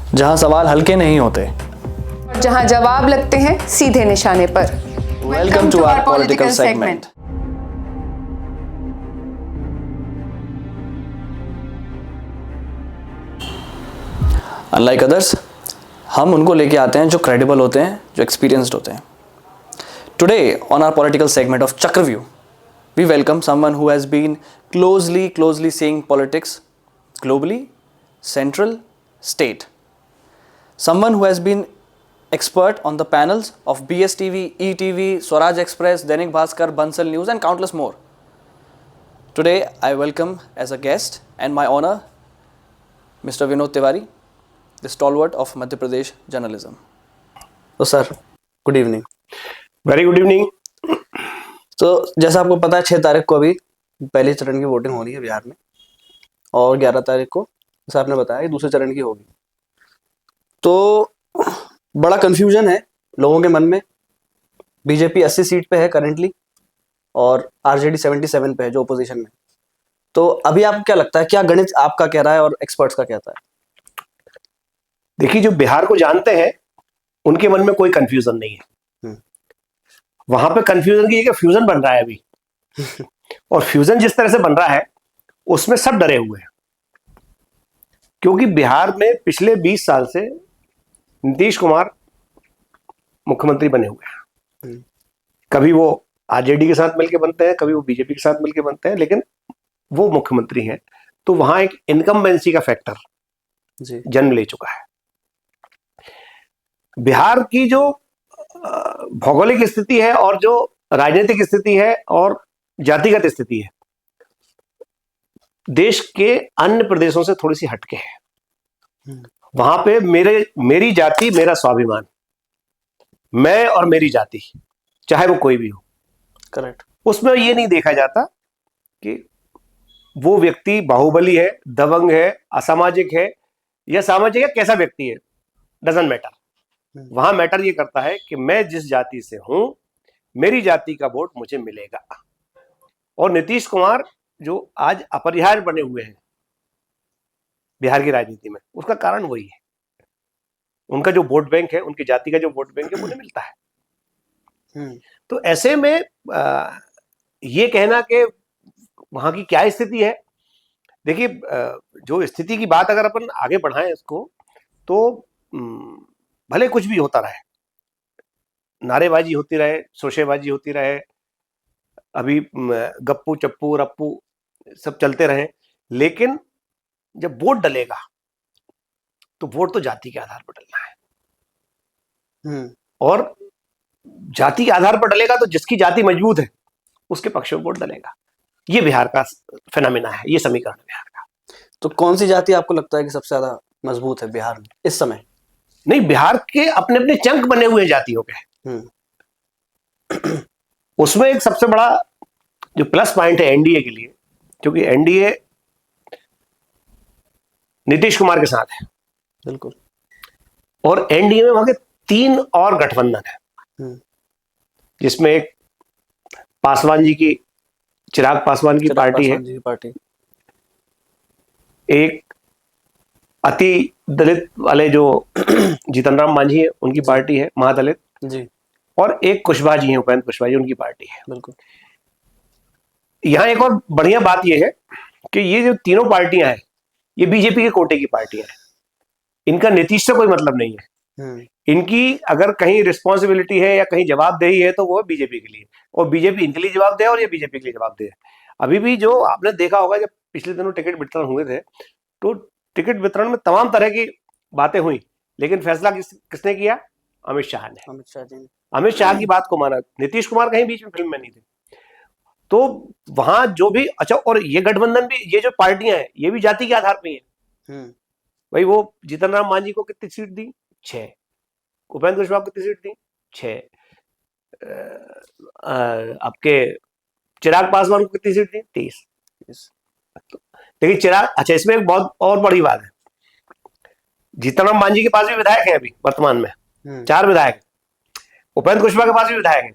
जहां सवाल हल्के नहीं होते और जहां जवाब लगते हैं सीधे निशाने पर। Welcome to our political segment. Unlike others, हम उनको लेके आते हैं जो क्रेडिबल होते हैं, जो एक्सपीरियंस्ड होते हैं। Today on our political segment of Chakravyuh, we welcome someone who has been closely seeing politics globally, central, state. Someone who has been expert on the panels of BSTV, ETV, Swaraj Express, Dainik Bhaskar, Bansal News and countless more. Today I welcome as a guest and my honor Mr. Vinod Tiwari, the stalwart of Madhya Pradesh journalism. So sir, good evening. Very good evening. तो जैसा आपको पता है 6 तारीख को अभी पहले चरण की वोटिंग हो रही है बिहार में, और 11 तारीख को जैसा आपने बताया कि दूसरे चरण की होगी। तो बड़ा कंफ्यूजन है लोगों के मन में। बीजेपी 80 सीट पे है करेंटली और आरजेडी 77 पे है जो ओपोजिशन में। तो अभी आपको क्या लगता है, क्या गणित आपका कह रहा है और एक्सपर्ट्स का कहता है? देखिए, जो बिहार को जानते हैं उनके मन में कोई कंफ्यूजन नहीं है। वहां पे कंफ्यूजन की जगह फ्यूजन बन रहा है अभी। और फ्यूजन जिस तरह से बन रहा है उसमें सब डरे हुए हैं, क्योंकि बिहार में पिछले 20 साल से नीतीश कुमार मुख्यमंत्री बने हुए हैं। कभी वो आरजेडी के साथ मिलकर बनते हैं, कभी वो बीजेपी के साथ मिलकर बनते हैं, लेकिन वो मुख्यमंत्री हैं। तो वहां एक इनकम्बेंसी का फैक्टर जन्म ले चुका है। बिहार की जो भौगोलिक स्थिति है और जो राजनीतिक स्थिति है और जातिगत स्थिति है, देश के अन्य प्रदेशों से थोड़ी सी हटके है। वहां पे मेरी जाति मेरा स्वाभिमान, मैं और मेरी जाति, चाहे वो कोई भी हो। करेक्ट। उसमें ये नहीं देखा जाता कि वो व्यक्ति बाहुबली है, दबंग है, असामाजिक है या सामाजिक है, कैसा व्यक्ति है, डजंट मैटर। वहां मैटर ये करता है कि मैं जिस जाति से हूं, मेरी जाति का वोट मुझे मिलेगा। और नीतीश कुमार जो आज अपरिहार्य बने हुए हैं बिहार की राजनीति में, उसका कारण वही है। उनका जो वोट बैंक है, उनकी जाति का जो वोट बैंक है, उन्हें मिलता है। तो ऐसे में ये कहना कि वहां की क्या स्थिति है, देखिए, जो स्थिति की बात अगर अपन आगे बढ़ाएं इसको, तो भले कुछ भी होता रहे, नारेबाजी होती रहे, शोशेबाजी होती रहे, अभी गप्पू चप्पू रप्पू सब चलते रहे, लेकिन जब वोट डलेगा तो वोट तो जाति के आधार पर डलना है। और जाति के आधार पर डलेगा तो जिसकी जाति मजबूत है उसके पक्ष में वोट डलेगा। ये बिहार का फिनोमेना है, ये समीकरण बिहार का। तो कौन सी जाति आपको लगता है कि सबसे ज्यादा मजबूत है बिहार में इस समय? नहीं, बिहार के अपने अपने चंक बने हुए हैं जातियों के। उसमें एक सबसे बड़ा जो प्लस पॉइंट है एनडीए के लिए, क्योंकि एनडीए नीतीश कुमार के साथ है। बिल्कुल। और एनडीए में वहां के 3 और गठबंधन है, जिसमें एक पासवान जी की, चिराग पासवान की पार्टी है, एक अति दलित वाले जो जीतन राम मांझी है उनकी पार्टी है, महादलित जी, और एक कुशवाहा जी है, उपेंद्र कुशवाहा जी, उनकी पार्टी है। बिल्कुल। यहां एक और बढ़िया बात यह है कि ये जो तीनों पार्टियां हैं, ये बीजेपी के कोटे की पार्टियां हैं। इनका नीतीश से कोई मतलब नहीं है। इनकी अगर कहीं रिस्पॉन्सिबिलिटी है या कहीं जवाबदेही है तो वो बीजेपी के लिए, और बीजेपी इनके लिए जवाब दे और ये बीजेपी के लिए जवाब दे। अभी भी जो आपने देखा होगा, जब पिछले दिनों टिकट वितरण हुए थे, तो टिकट वितरण में तमाम तरह की बातें हुई, लेकिन फैसला किसने किया? अमित शाह ने। अमित शाह की बात को माना। नीतीश कुमार कहीं बीच में फिल्म में नहीं थे। तो वहां जो भी, अच्छा, और ये गठबंधन भी, ये जो पार्टियां हैं, ये भी जाति के आधार पर है। भाई, वो जीतन राम मांझी को कितनी सीट दी? 6। उपेंद्र कुशवाहा को कितनी सीट दी? 6। आपके चिराग पासवान को कितनी सीट दी? 30। लेकिन चिराग, अच्छा, इसमें एक बहुत और बड़ी बात है, जीतन राम मांझी के पास भी विधायक है अभी वर्तमान में, 4 विधायक। उपेंद्र कुशवाहा के पास भी विधायक है।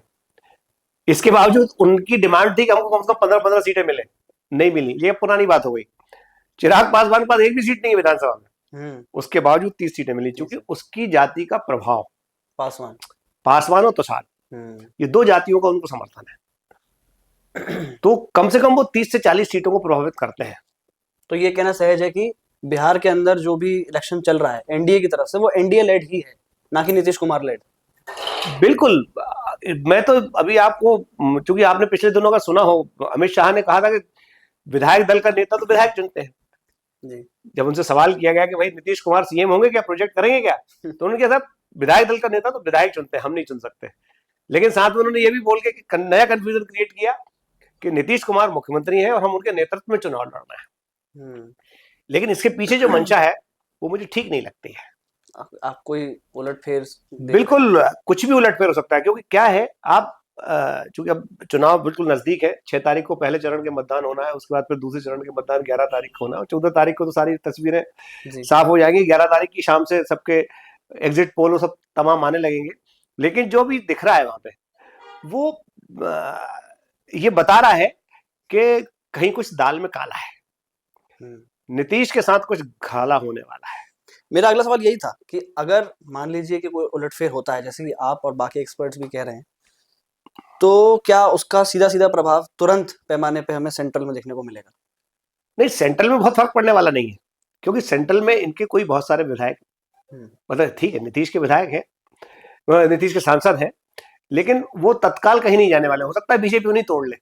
इसके बावजूद उनकी डिमांड थी कि हमको कम से कम 15-15 सीटें मिले, नहीं मिली। ये पुरानी बात हो गई। चिराग पासवान के पास एक भी सीट नहीं है विधानसभा में, उसके बावजूद 30 सीटें मिली, क्योंकि उसकी जाति का प्रभाव, पासवान और तुषार, ये दो जातियों का उनको समर्थन है, तो कम से कम वो 30 से 40 सीटों को प्रभावित करते हैं। तो ये कहना सहज है कि बिहार के अंदर जो भी इलेक्शन चल रहा है एनडीए की तरफ से, वो एनडीए लेड ही है, ना कि नीतीश कुमार लेड। बिल्कुल। मैं तो अभी आपको, क्योंकि आपने पिछले दिनों का सुना हो, अमित शाह ने कहा था कि विधायक दल का नेता तो विधायक चुनते हैं जी। जब उनसे सवाल किया गया कि भाई नीतीश कुमार सीएम होंगे क्या, प्रोजेक्ट करेंगे क्या, तो उन्होंने कहा था विधायक दल का नेता तो विधायक चुनते हैं, हम नहीं चुन सकते। लेकिन साथ में उन्होंने ये भी बोल के नया कंफ्यूजन क्रिएट किया कि नीतीश कुमार मुख्यमंत्री हैं और हम उनके नेतृत्व में चुनाव लड़ना है। लेकिन इसके पीछे जो मंशा है वो मुझे ठीक नहीं लगती है। आप कोई उलटफेर? बिल्कुल कुछ भी उलटफेर हो सकता है, क्योंकि क्या है, आप चूंकि अब चुनाव बिल्कुल नजदीक है, 6 तारीख को पहले चरण के मतदान होना है, उसके बाद फिर दूसरे चरण के मतदान 11 तारीख को होना है, 14 तारीख को तो सारी तस्वीरें साफ हो जाएंगी, 11 तारीख की शाम से सबके एग्जिट पोल सब तमाम आने लगेंगे। लेकिन जो भी दिख रहा है वहां पे, वो ये बता रहा है कि कहीं कुछ दाल में काला है, नीतीश के साथ कुछ घाला होने वाला है। मेरा अगला सवाल यही था कि अगर मान लीजिए कि कोई उलटफेर होता है, जैसे कि आप और बाकी एक्सपर्ट्स भी कह रहे हैं, तो क्या उसका सीधा सीधा प्रभाव तुरंत पैमाने पे हमें सेंट्रल में देखने को मिलेगा? नहीं, सेंट्रल में बहुत फर्क पड़ने वाला नहीं है, क्योंकि सेंट्रल में इनके कोई बहुत सारे विधायक, मतलब ठीक है नीतीश के विधायक हैं, नीतीश के सांसद हैं, लेकिन वो तत्काल कहीं नहीं जाने वाले। हो सकता है बीजेपी उन्हें तोड़ ले।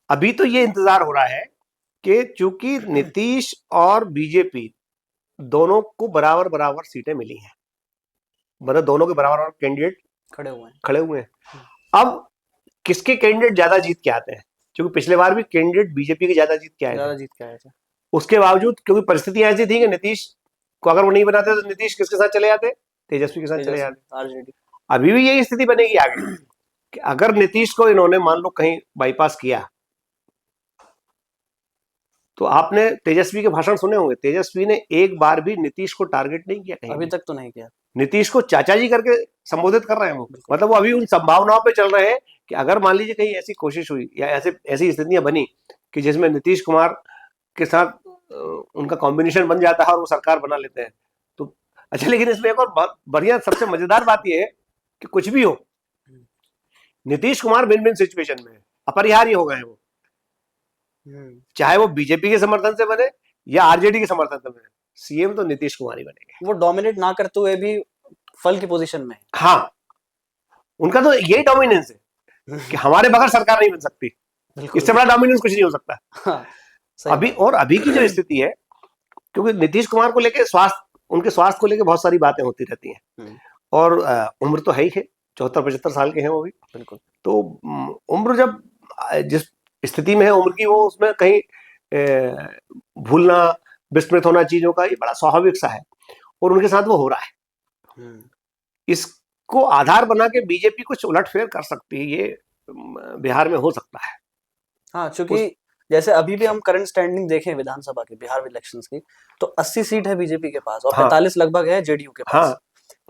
अभी तो ये इंतजार हो रहा है कि चूंकि नीतीश और बीजेपी दोनों को बराबर बराबर सीटें मिली हैं, मतलब दोनों के बराबर कैंडिडेट खड़े हुए हैं। अब किसके कैंडिडेट ज्यादा जीत के आते हैं, क्योंकि पिछले बार भी कैंडिडेट बीजेपी के ज्यादा जीत के आए थे। उसके बावजूद क्योंकि परिस्थितियां ऐसी थी कि नीतीश को अगर वो नहीं बनाते तो नीतीश किसके साथ चले जाते, तेजस्वी के साथ चले जाते। आरजेडी। अभी भी यही स्थिति बनेगी आगे कि अगर नीतीश को इन्होंने मान लो कहीं बाईपास किया, तो आपने तेजस्वी के भाषण सुने होंगे, तेजस्वी ने एक बार भी नीतीश को टारगेट नहीं किया कहीं, अभी तक तो नहीं किया। नीतीश को चाचा जी करके संबोधित कर रहे हैं वो, मतलब वो अभी उन संभावनाओं पे चल रहे हैं कि अगर मान लीजिए कहीं ऐसी कोशिश हुई या ऐसी स्थितियां बनी कि जिसमें नीतीश कुमार के साथ उनका कॉम्बिनेशन बन जाता है और वो सरकार बना लेते हैं तो अच्छा। लेकिन इसमें एक और बहुत बढ़िया सबसे मजेदार बात यह है कि कुछ भी हो, Nitish Kumar win win situation में अपरिहार्य हो गए वो, चाहे वो बीजेपी के समर्थन से बने या आरजेडी के समर्थन से बने, सीएम तो नीतीश कुमार ही बनेंगे। वो डोमिनेट ना करते हुए भी फल की पोजीशन में। हाँ, उनका तो यही डोमिनेंस है कि हमारे बगैर सरकार नहीं बन सकती, इससे बड़ा डोमिनेंस कुछ नहीं हो सकता। हाँ, अभी की जो स्थिति है, क्योंकि नीतीश कुमार को लेकर उनके स्वास्थ्य को लेकर बहुत सारी बातें होती रहती हैं, और उम्र तो है ही है, 74-75 साल के हैं वो भी। बिल्कुल। तो उम्र जब जिस स्थिति में है उम्र की, वो उसमें कहीं भूलना विस्मृत होना चीजों का ये बड़ा स्वाभाविक सा है, और उनके साथ वो हो रहा है। इसको आधार बना के बीजेपी कुछ उलटफेर कर सकती है, ये बिहार में हो सकता है। हाँ, क्योंकि जैसे अभी भी हम करंट स्टैंडिंग देखें विधानसभा की, बिहार इलेक्शंस की, तो 80 सीट है बीजेपी के पास और 45 लगभग है जेडीयू के पास। हाँ।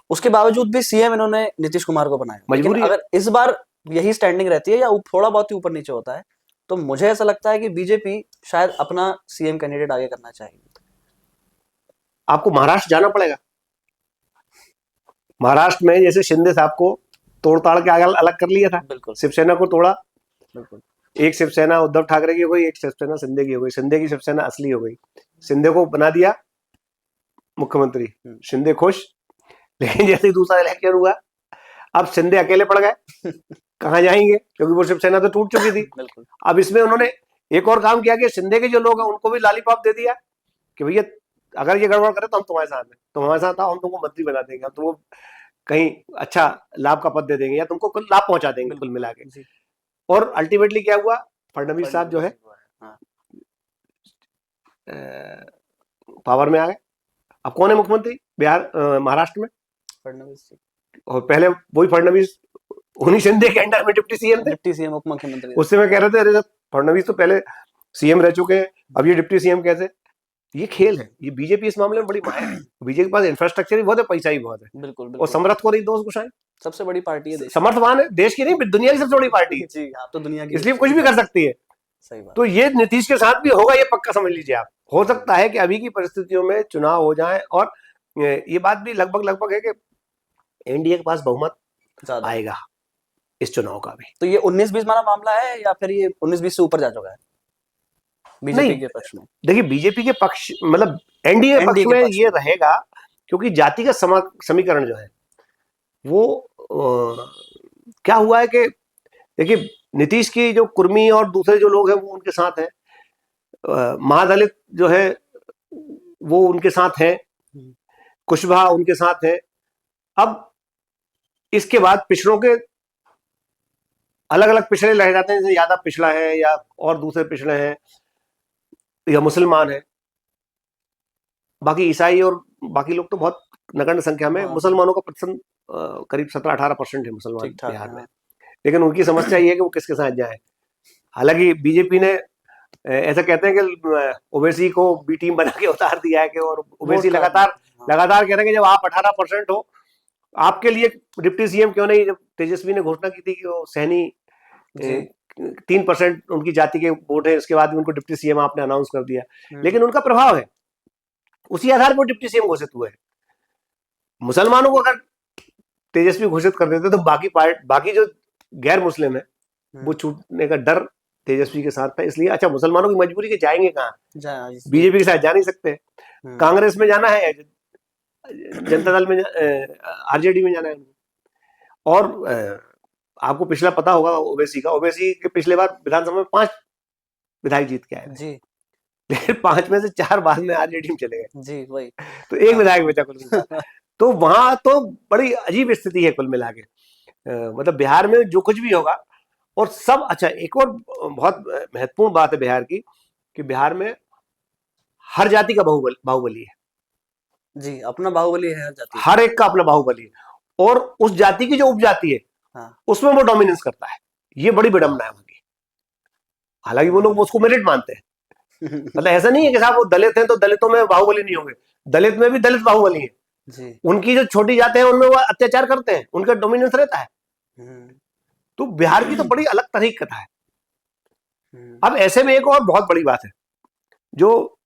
उसके बावजूद भी सीएम इन्होंने नीतीश कुमार को बनाया। लेकिन अगर इस बार यही स्टैंडिंग रहती है या थोड़ा बहुत ही ऊपर नीचे होता है, तो मुझे ऐसा लगता है कि बीजेपी शायद अपना सीएम कैंडिडेट आगे करना चाहिए। आपको महाराष्ट्र जाना पड़ेगा। महाराष्ट्र में जैसे शिंदे साहब को तोड़ ताड़ के अलग कर लिया था, बिल्कुल शिवसेना को तोड़ा, बिल्कुल एक शिवसेना उद्धव ठाकरे की हो गई, एक शिवसेना शिंदे की हो गई, शिंदे की शिवसेना असली हो गई, शिंदे को बना दिया मुख्यमंत्री, शिंदे खुश। लेकिन जैसे ही दूसरा इलेक्शन हुआ, अब शिंदे अकेले पड़ गए, कहाँ जाएंगे, क्योंकि वो शिवसेना तो टूट चुकी थी। अब इसमें उन्होंने एक और काम किया कि शिंदे के जो लोग हैं उनको भी लॉलीपॉप दे दिया कि भैया अगर ये गड़बड़ करे तो हम तुम्हारे साथ हैं, तुम हमारे साथ आओ, हम तुमको मंत्री बना देंगे, हम तुमको कहीं अच्छा लाभ का पद दे देंगे या तुमको कुछ लाभ पहुंचा देंगे कुल मिला के। और अल्टीमेटली क्या हुआ, फडणवीस साहब जो है पावर में आ गए। अब कौन है मुख्यमंत्री बिहार महाराष्ट्र में? फडणवीस। और पहले वही फडणवीस उन्हीं शिंदे के अंडर में डिप्टी सीएम थे, डिप्टी सीएम उप मुख्यमंत्री। उससे मैं कह रहे थे अरे फडणवीस तो पहले सीएम रह चुके हैं, अब ये डिप्टी सीएम कैसे? ये खेल है, ये बीजेपी इस मामले में बड़ी माहिर है। बीजेपी के पास इंफ्रास्ट्रक्चर भी बहुत है, पैसा ही बहुत है। बिल्कुल, और समर्थ को नहीं दोस्त कुशाई, सबसे बड़ी पार्टी है, समर्थवान है, देश की नहीं दुनिया की सबसे बड़ी पार्टी है। जी, आप तो दुनिया की, इसलिए कुछ भी कर सकती है। सही बात। तो ये नीतीश के साथ भी होगा, ये पक्का समझ लीजिए आप। हो सकता है कि अभी की परिस्थितियों में चुनाव हो जाए, और ये बात भी लगभग है कि एनडीए के पास बहुमत ज्यादा आएगा इस चुनाव का भी। तो ये 19-20 वाला मामला है या फिर ये 19-20 से ऊपर जा चुका है बीजेपी नहीं, के पक्ष में? देखिए बीजेपी के पक्ष मतलब एनडीए पक्ष के में पक्ष ये रहेगा, क्योंकि जातिगत समीकरण जो है वो क्या हुआ है कि देखिए नीतीश की जो कुर्मी और दूसरे जो लोग हैं वो उनके साथ हैं, महादलित जो है वो उनके साथ हैं, कुशवाहा उनके साथ है। अब इसके बाद पिछड़ों के अलग अलग पिछड़े रह जाते हैं, जैसे यादव पिछड़ा है या और दूसरे पिछड़े हैं या मुसलमान है। बाकी ईसाई और बाकी लोग तो बहुत नगण्य संख्या में, मुसलमानों का प्रतिशत करीब 17-18% है मुसलमान बिहार में। लेकिन उनकी समस्या ये है कि वो किसके साथ जाए। हालांकि बीजेपी ने ऐसा कहते हैं कि ओवैसी को बी टीम बना के उतार दिया है, कि और ओवैसी लगातार कह रहे हैं कि जब आप 18% हो, आपके लिए डिप्टी सीएम क्यों नहीं। जब तेजस्वी ने घोषणा की थी कि वो सहनी 3% उनकी जाति के वोट है, इसके बाद भी उनको डिप्टी सीएम आपने अनाउंस कर दिया, लेकिन उनका प्रभाव है, उसी आधार पर डिप्टी सीएम घोषित हुए। मुसलमानों को अगर तेजस्वी घोषित कर देते तो बाकी जो गैर मुस्लिम है वो छूटने का डर तेजस्वी के साथ था। इसलिए अच्छा, मुसलमानों की मजबूरी के जाएंगे कहाँ, बीजेपी के साथ जा नहीं सकते, कांग्रेस में जाना है, जनता दल में, आरजेडी में जाना है। और आपको पिछला पता होगा ओवैसी के पिछले बार विधानसभा में 5 विधायक जीत के आए जी, लेकिन 5 में से 4 बाद में आरजेडी में चले गए जी, वही तो 1 विधायक बचा कुल मिला। तो वहां तो बड़ी अजीब स्थिति है कुल मिला के। मतलब बिहार में जो कुछ भी होगा, और सब अच्छा, एक और बहुत महत्वपूर्ण बात है बिहार की, कि बिहार में हर जाति का बाहुबली है जी, अपना बाहुबली है हर जाति, हर एक का अपना बाहुबली है, और उस जाति की जो उपजाति है उसमें वो डोमिनेंस करता है। ये बड़ी विडंबना है उनकी। हालांकि वो लोग उसको मेरिट मानते हैं। मतलब ऐसा नहीं है कि साहब वो दलित हैं तो दलितों में बाहुबली नहीं होंगे, दलित में भी दलित बाहुबली है जी। उनकी जो छोटी जाते हैं उनमें वो अत्याचार करते हैं, उनका डोमिनेंस रहता है। तो बिहार की तो बड़ी अलग तरह की कथा है। अब ऐसे में एक और बहुत बड़ी बात है जो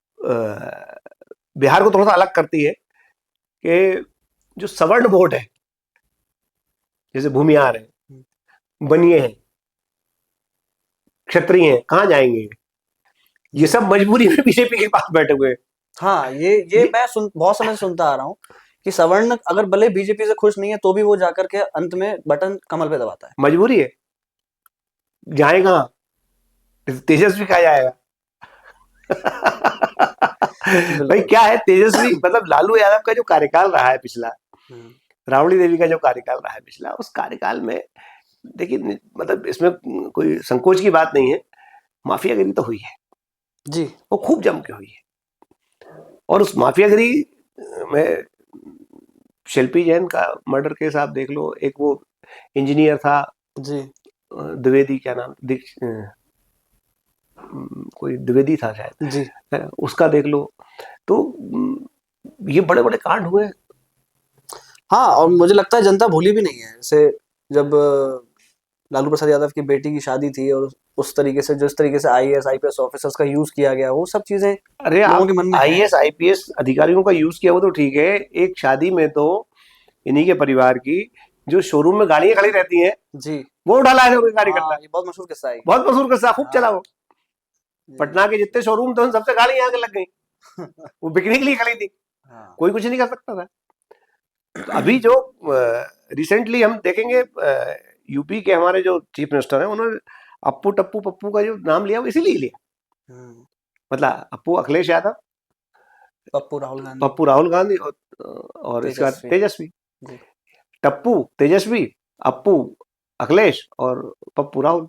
बिहार को थोड़ा सा अलग करती है, कि जो सवर्ण वोट है, जैसे भूमिहार है, बनिए हैं, क्षत्रिय हैं, कहाँ जाएंगे? ये सब मजबूरी में बीजेपी के पास बैठे हुए हैं। हाँ, ये मैं बहुत समय से सुनता आ रहा हूँ कि सवर्ण अगर भले बीजेपी से खुश नहीं है तो भी वो जाकर के अंत में बटन कमल पे दबाता है। मजबूरी है, जाएगा तेजस्वी कहा जाएगा। भाई क्या है तेजस्वी, मतलब लालू यादव का जो कार्यकाल रहा है पिछला, राबड़ी देवी का जो कार्यकाल रहा है पिछला, उस कार्यकाल में देखिए, मतलब इसमें कोई संकोच की बात नहीं है, माफियागिरी तो हुई है जी, वो खूब जम के हुई है। और उस माफियागिरी में शिल्पी जैन का मर्डर केस आप देख लो, एक वो इंजीनियर था जी, द्विवेदी, क्या नाम, कोई द्विवेदी था शायद जी, उसका देख लो। तो ये बड़े बड़े कांड हुए। हाँ, और मुझे लगता है जनता भूली भी नहीं है। जैसे जब लालू प्रसाद यादव की बेटी की शादी थी और उस तरीके से, जिस तरीके से आईएएस आईपीएस ऑफिसर्स का यूज किया गया, वो सब चीजें अरे लोगों के मन में आईएएस आईपीएस अधिकारियों का यूज किया वो तो ठीक है। एक शादी में तो इन्हीं के परिवार की जो शोरूम में गाड़ियां खड़ी रहती हैं जी, वो उठा लाए थे गाड़ी करता। ये बहुत मशहूर किस्सा है, बहुत मशहूर किस्सा, खूब चला वो। पटना के जितने शोरूम थे उन सबसे गाड़ियां आगे लग गई। वो बिकने के लिए खड़ी थी, कोई कुछ नहीं कर सकता था। तो अभी जो रिसेंटली हम देखेंगे, यूपी के हमारे जो चीफ मिनिस्टर हैं, उन्होंने अप्पू टप्पू पप्पू का जो नाम लिया वो इसीलिए लिया, मतलब अप्पू अखिलेश यादव, पप्पू राहुल गांधी और इसका तेजस्वी, टप्पू तेजस्वी, अप्पू अखिलेश और पप्पू राहुल,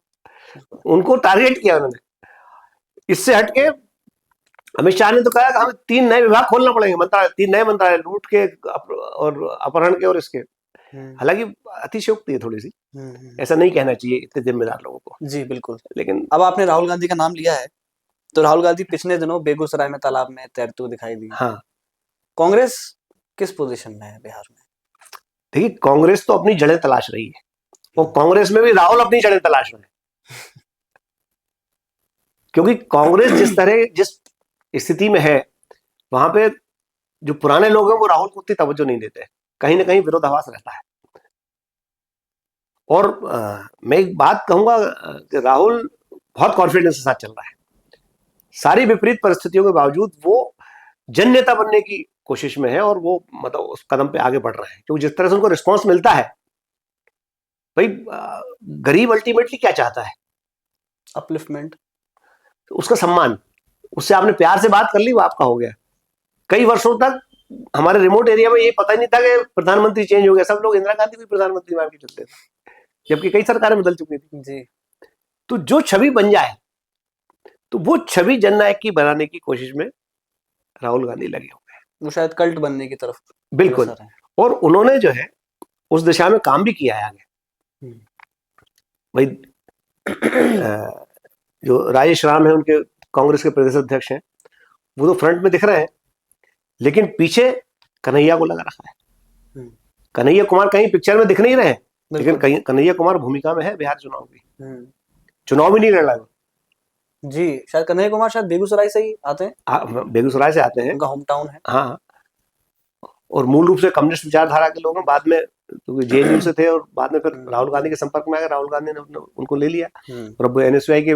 उनको टारगेट किया उन्होंने। इससे हटके अमित शाह ने तो कहा कि हमें 3 नए विभाग खोलना पड़ेंगे, मंत्रालय, 3 नए मंत्रालय, लूट के और अपहरण के और इसके। हालांकि अतिशयोक्ति है थोड़ी सी, ऐसा नहीं कहना चाहिए इतने जिम्मेदार लोगों को जी, बिल्कुल। लेकिन अब आपने राहुल गांधी का नाम लिया है, तो राहुल गांधी पिछले दिनों बेगूसराय में तालाब में तैरते हुए दिखाई दी। हाँ, कांग्रेस किस पोजीशन में है बिहार में? देखिए, कांग्रेस तो अपनी जड़ें तलाश रही है, और कांग्रेस में भी राहुल अपनी जड़ें तलाश रहे हैं। क्योंकि कांग्रेस जिस स्थिति में है, वहां पे जो पुराने लोग हैं वो राहुल को उतनी तवज्जो नहीं देते, कहीं ना कहीं विरोधाभास रहता है। और मैं एक बात कहूंगा कि राहुल बहुत कॉन्फिडेंस के साथ चल रहा है। सारी विपरीत परिस्थितियों के बावजूद वो जन नेता बनने की कोशिश में है, और वो मतलब उस कदम पे आगे बढ़ रहे हैं, क्योंकि जिस तरह से उनको रिस्पॉन्स मिलता है, भाई गरीब अल्टीमेटली क्या चाहता है? अपलिफ्टमेंट, उसका सम्मान। उससे आपने प्यार से बात कर ली, वो आपका हो गया। कई वर्षों तक हमारे रिमोट एरिया में ये पता ही नहीं था कि प्रधानमंत्री चेंज हो गया, सब लोग इंदिरा गांधी को प्रधानमंत्री मान के चलते थे, जबकि कई सरकारें बदल चुकी थी जी। तो जो छवि बन जाए, तो वो छवि जननायक की बनाने की कोशिश में राहुल गांधी लगे हुए हैं। वो शायद कल्ट बनने की तरफ बिल्कुल, अग्रसर हैं। और उन्होंने जो है उस दिशा में काम भी किया है आगे। भाई जो राजेश राम है, उनके कांग्रेस के प्रदेश अध्यक्ष हैं, वो तो फ्रंट में दिख रहे हैं, लेकिन पीछे कन्हैया को लगा रखा है। कन्हैया कुमार कहीं पिक्चर में दिख नहीं रहे हैं, लेकिन कन्हैया कुमार भूमिका में है बिहार चुनाव की। चुनाव भी नहीं लड़ रहा है जी। शायद कन्हैया कुमार शायद बेगूसराय से ही आते हैं। हाँ, बेगूसराय से आते हैं, उनका होम टाउन है। हाँ, और मूल रूप से कम्युनिस्ट विचारधारा के लोग हैं। बाद में क्योंकि जेएनयू से थे, और बाद में फिर राहुल गांधी के संपर्क में आए, राहुल गांधी ने उनको ले लिया, और अब एनएसयूआई के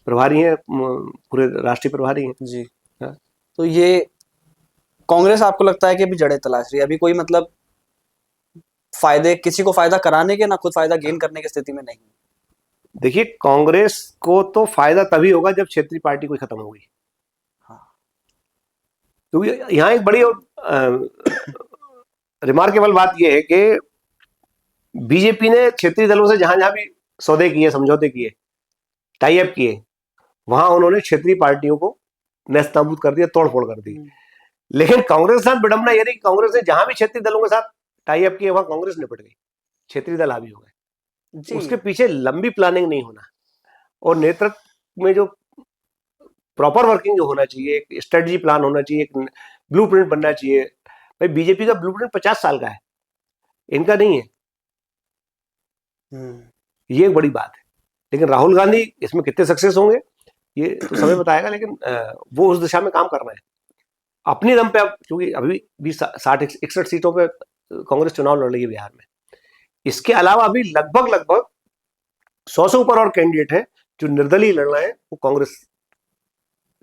प्रभारी हैं, पूरे राष्ट्रीय प्रभारी हैं जी। हाँ। तो ये कांग्रेस आपको लगता है कि अभी जड़ें तलाश रही है, अभी कोई मतलब फायदे, किसी को फायदा कराने के, ना खुद फायदा गेन करने की स्थिति में नहीं? देखिए, कांग्रेस को तो फायदा तभी होगा जब क्षेत्रीय पार्टी कोई खत्म होगी। क्योंकि यहाँ एक बड़ी रिमार्केबल बात यह है कि बीजेपी ने क्षेत्रीय दलों से जहां जहां भी सौदे किए, समझौते किए, टाई अप किए, वहां उन्होंने क्षेत्रीय पार्टियों को नेस्तनाबूद कर दिया, तोड़फोड़ कर दी। लेकिन कांग्रेस के साथ विडंबना यह रही कि कांग्रेस ने जहां भी क्षेत्रीय दलों के साथ टाई अप किए, वहां कांग्रेस निपट गई, क्षेत्रीय दल हावी हो गए। उसके पीछे लंबी प्लानिंग नहीं होना, और नेतृत्व में जो प्रॉपर वर्किंग जो होना चाहिए, एक स्ट्रेटजी प्लान होना चाहिए, एक ब्लूप्रिंट बनना चाहिए। भाई बीजेपी का ब्लूप्रिंट 50 साल का है, इनका नहीं है। ये एक बड़ी बात है। लेकिन राहुल गांधी इसमें कितने सक्सेस होंगे ये तो समय बताएगा, लेकिन वो उस दिशा में काम कर रहे हैं अपनी दम पे। अब क्योंकि अभी भी 60-61 सीटों पे कांग्रेस चुनाव लड़ रही है बिहार में। इसके अलावा अभी लगभग 100 से ऊपर और कैंडिडेट हैं जो निर्दलीय लड़ रहे हैं, वो कांग्रेस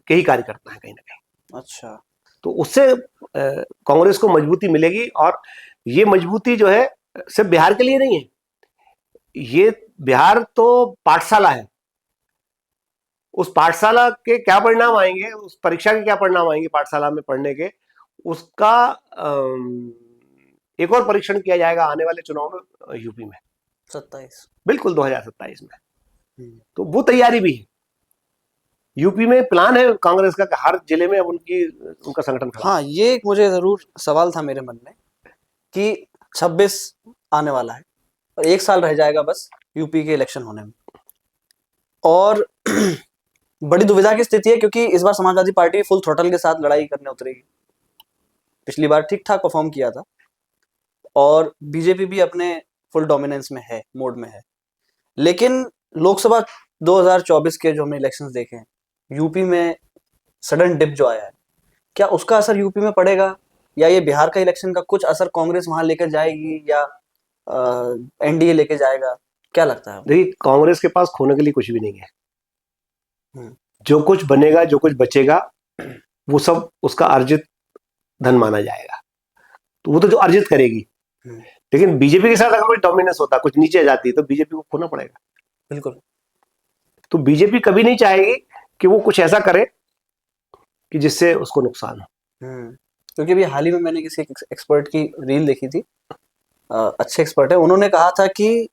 के ही कार्यकर्ता है कहीं ना कहीं। अच्छा। तो उससे कांग्रेस को मजबूती मिलेगी, और ये मजबूती जो है सिर्फ बिहार के लिए नहीं है। ये बिहार तो पाठशाला है, उस पाठशाला के क्या परिणाम आएंगे, उस परीक्षा के क्या परिणाम आएंगे पाठशाला में पढ़ने के, उसका एक और परीक्षण किया जाएगा आने वाले चुनाव में यूपी में 27, बिल्कुल 2027 में। तो वो तैयारी भी है। यूपी में प्लान है कांग्रेस का कि हर जिले में अब उनका संगठन खड़ा। हाँ, ये एक मुझे जरूर सवाल था मेरे मन में कि 26 आने वाला है और 1 साल रह जाएगा बस यूपी के इलेक्शन होने में, और बड़ी दुविधा की स्थिति है क्योंकि इस बार समाजवादी पार्टी फुल थ्रोटल के साथ लड़ाई करने उतरेगी। पिछली बार ठीक ठाक परफॉर्म किया था, और बीजेपी भी अपने फुल डोमिनेंस में है, मोड में है। लेकिन लोकसभा 2024 के जो हमने इलेक्शंस देखे हैं, यूपी में सडन डिप जो आया है, क्या उसका असर यूपी में पड़ेगा, या ये बिहार का इलेक्शन का कुछ असर कांग्रेस वहां लेकर जाएगी, या एनडीए लेके जाएगा? क्या लगता है? देखिए, कांग्रेस के पास खोने के लिए कुछ भी नहीं है। जो कुछ बनेगा, जो कुछ बचेगा, वो सब उसका अर्जित धन माना जाएगा। तो वो तो जो अर्जित करेगी, लेकिन बीजेपी के साथ अगर कोई डोमिनेंस होता, कुछ नीचे जाती, तो बीजेपी को खोना पड़ेगा। बिल्कुल। तो बीजेपी कभी नहीं चाहेगी कि वो कुछ ऐसा करे कि जिससे उसको नुकसान हो। क्योंकि अभी हाल ही में मैंने किसी एक्सपर्ट की रील देखी थी, अच्छे एक्सपर्ट है, उन्होंने कहा था कि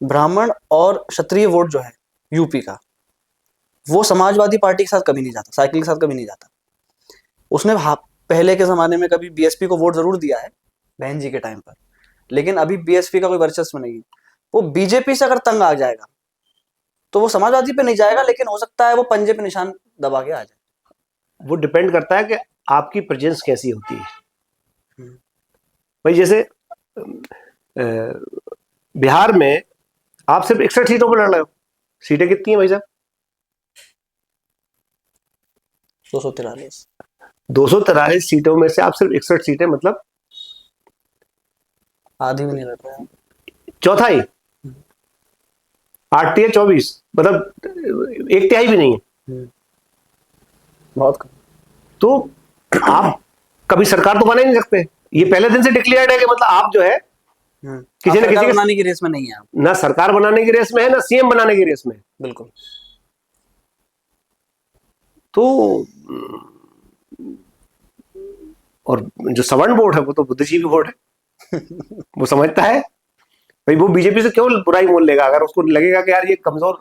ब्राह्मण और क्षत्रिय वोट जो है यूपी का, वो समाजवादी पार्टी के साथ कभी नहीं जाता, साइकिल के साथ कभी नहीं जाता। उसने पहले के जमाने में कभी बीएसपी को वोट जरूर दिया है बहन जी के टाइम पर, लेकिन अभी बीएसपी का कोई वर्चस्व नहीं। वो बीजेपी से अगर तंग आ जाएगा तो वो समाजवादी पे नहीं जाएगा, लेकिन हो सकता है वो पंजे पे निशान दबा के आ जाए। वो डिपेंड करता है कि आपकी प्रेजेंस कैसी होती है। भाई जैसे बिहार में आप सिर्फ 61 सीटों पर लड़ रहे हो, सीटें कितनी है भाई साहब? 243। 243 सीटों में से आप सिर्फ 61 सीटें, मतलब आधी भी नहीं लड़ रहे हैं। चौथाई, 8 या 24, मतलब एक तिहाई भी नहीं है। बहुत कम। तो आप कभी सरकार तो बना ही नहीं सकते। ये पहले दिन से डिक्लेयर्ड है कि मतलब आप जो है किसी न किसी बनाने की रेस में नहीं है आप। ना सरकार बनाने की रेस में है, ना सीएम बनाने की रेस में है। बिल्कुल। तो और जो सवर्ण वोट है वो तो बुद्धिजीवी वोट है। वो समझता है भाई वो बीजेपी से क्यों बुराई मोल लेगा। अगर उसको लगेगा कि यार ये कमजोर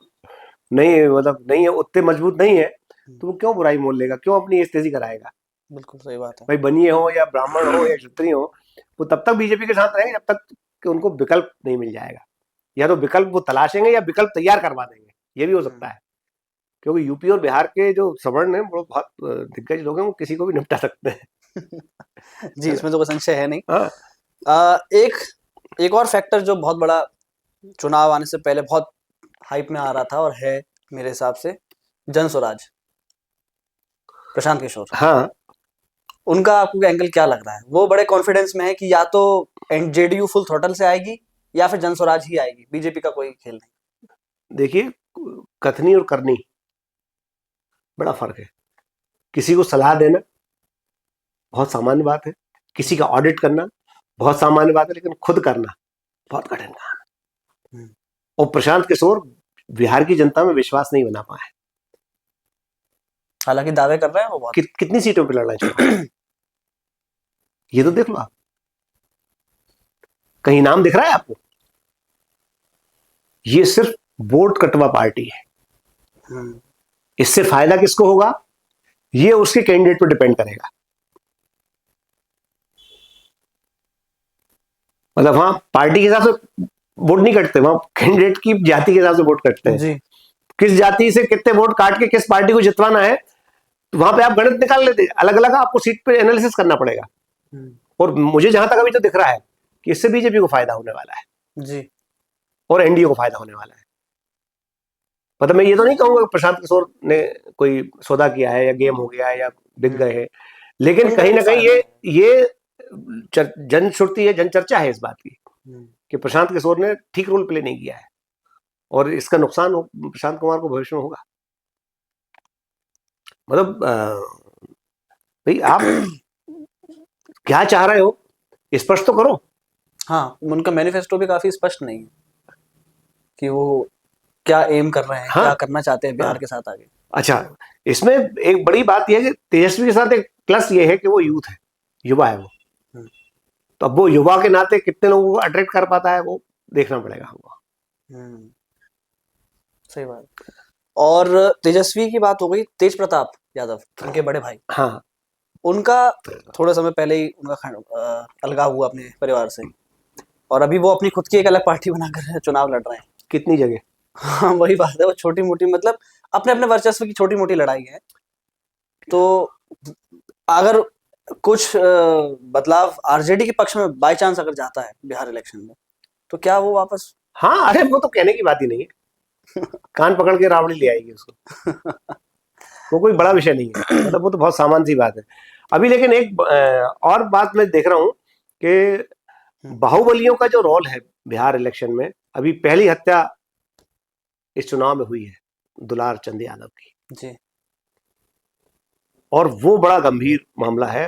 नहीं है, मतलब नहीं है, उतने मजबूत नहीं है, तो वो क्यों बुराई मोल लेगा, क्यों अपनी तेजी कराएगा। बिल्कुल सही बात है। भाई बनिए हो या ब्राह्मण हो या क्षत्रिय हो, वो तब तक बीजेपी के साथ रहेंगे जब तक कि उनको विकल्प नहीं मिल जाएगा। या तो विकल्प वो तलाशेंगे या विकल्प तैयार करवा देंगे, ये भी हो सकता है। क्योंकि यूपी और बिहार के जो सवर्ण हैं वो बहुत दिग्गज लोग हैं, वो किसी को भी निपटा सकते हैं। जी, इसमें तो कोई संशय है नहीं। हाँ, एक और फैक्टर जो बहुत बड़ा चुनाव आने से पहले बहुत हाइप में आ रहा था और है मेरे हिसाब से, जन स्वराज, प्रशांत किशोर। हाँ, उनका आपको एंगल क्या लग रहा है? वो बड़े कॉन्फिडेंस में है कि या तो जेडीयू फुल थ्रॉटल से आएगी या फिर जन स्वराज ही आएगी, बीजेपी का कोई खेल नहीं। देखिए कथनी और करनी बड़ा फर्क है। किसी को सलाह देना बहुत सामान्य बात है, किसी का ऑडिट करना बहुत सामान्य बात है, लेकिन खुद करना बहुत कठिन काम है। और प्रशांत किशोर बिहार की जनता में विश्वास नहीं बना पाए। हालांकि दावे कर रहे हैं वो बहुत। कितनी सीटों पर लड़ना चाहिए ये तो देख लो आप। कहीं नाम दिख रहा है आपको? ये सिर्फ वोट कटवा पार्टी है। इससे फायदा किसको होगा ये उसके कैंडिडेट पर डिपेंड करेगा। मतलब वहां पार्टी के हिसाब से वोट नहीं कटते, वहां कैंडिडेट की जाति के हिसाब से वोट कटते हैं। जी। किस जाति से कितने वोट काट के किस पार्टी को जितवाना है, तो वहां पे आप गणित निकाल लेते, अलग अलग आपको सीट पे एनालिसिस करना पड़ेगा। और मुझे जहां तक अभी तो दिख रहा है कि इससे बीजेपी को फायदा होने वाला है जी। और एनडीए को फायदा होने वाला है। मतलब मैं ये तो नहीं कहूंगा कि प्रशांत किशोर ने कोई सौदा किया है या गेम हो गया है या बिक गए हैं, लेकिन कहीं ना कहीं ये जनश्रुति है, जनचर्चा है इस बात की कि प्रशांत किशोर ने ठीक रोल प्ले नहीं किया है और इसका नुकसान प्रशांत कुमार को भविष्य में होगा। मतलब भाई आप क्या चाह रहे हो स्पष्ट तो करो। हाँ, उनका मैनिफेस्टो भी काफी स्पष्ट नहीं है कि वो क्या एम कर रहे हैं। हाँ, क्या करना चाहते हैं बिहार के साथ आगे। अच्छा, इसमें एक बड़ी बात यह है कि तेजस्वी के साथ एक प्लस ये है कि वो यूथ है, युवा है वो। तो अब वो युवा के नाते कितने लोगों को अट्रैक्ट कर पाता है वो देखना पड़ेगा हमको। सही बात। और तेजस्वी की बात हो गई, तेज प्रताप यादव उनके बड़े भाई। हाँ, उनका थोड़े समय पहले ही उनका अलगाव हुआ अपने परिवार से, और अभी वो अपनी खुद की एक अलग पार्टी बनाकर चुनाव लड़ रहे हैं। कितनी जगह। हाँ, वही बात है। वो छोटी मोटी, मतलब अपने अपने वर्चस्व की छोटी मोटी लड़ाई है। तो अगर कुछ बदलाव आरजेडी के पक्ष में बाय चांस अगर जाता है बिहार इलेक्शन में, तो क्या वो वापस? हाँ, अरे वो तो कहने की बात ही नहीं है। कान पकड़ के रावड़ी ले आएगी उसको। वो कोई बड़ा विषय नहीं है, मतलब वो तो बहुत सामान्य सी बात है अभी। लेकिन एक और बात मैं देख रहा हूं कि बाहुबलियों का जो रोल है बिहार इलेक्शन में, अभी पहली हत्या इस चुनाव में हुई है दुलार चंद यादव की जी। और वो बड़ा गंभीर मामला है।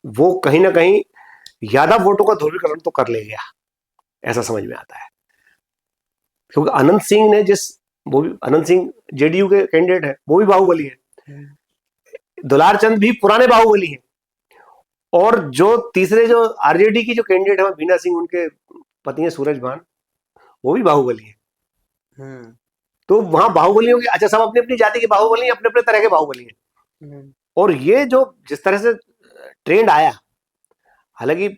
वो कहीं ना कहीं यादव वोटों का ध्रुवीकरण तो कर ले गया, ऐसा समझ में आता है। क्योंकि अनंत सिंह ने वो भी अनंत सिंह जेडीयू के कैंडिडेट है, वो भी बाहुबली है। दुलार चंद भी पुराने बाहुबली हैं। और जो तीसरे जो आरजेडी की जो कैंडिडेट है बीना सिंह, उनके पति हैं सूरज भान, वो भी बाहुबली है। तो वहां बाहुबलियों के, अच्छा, सब अपनी अपनी जाति के बाहुबली हैं, अपने अपने तरह के बाहुबली हैं। और ये जो जिस तरह से ट्रेंड आया, हालांकि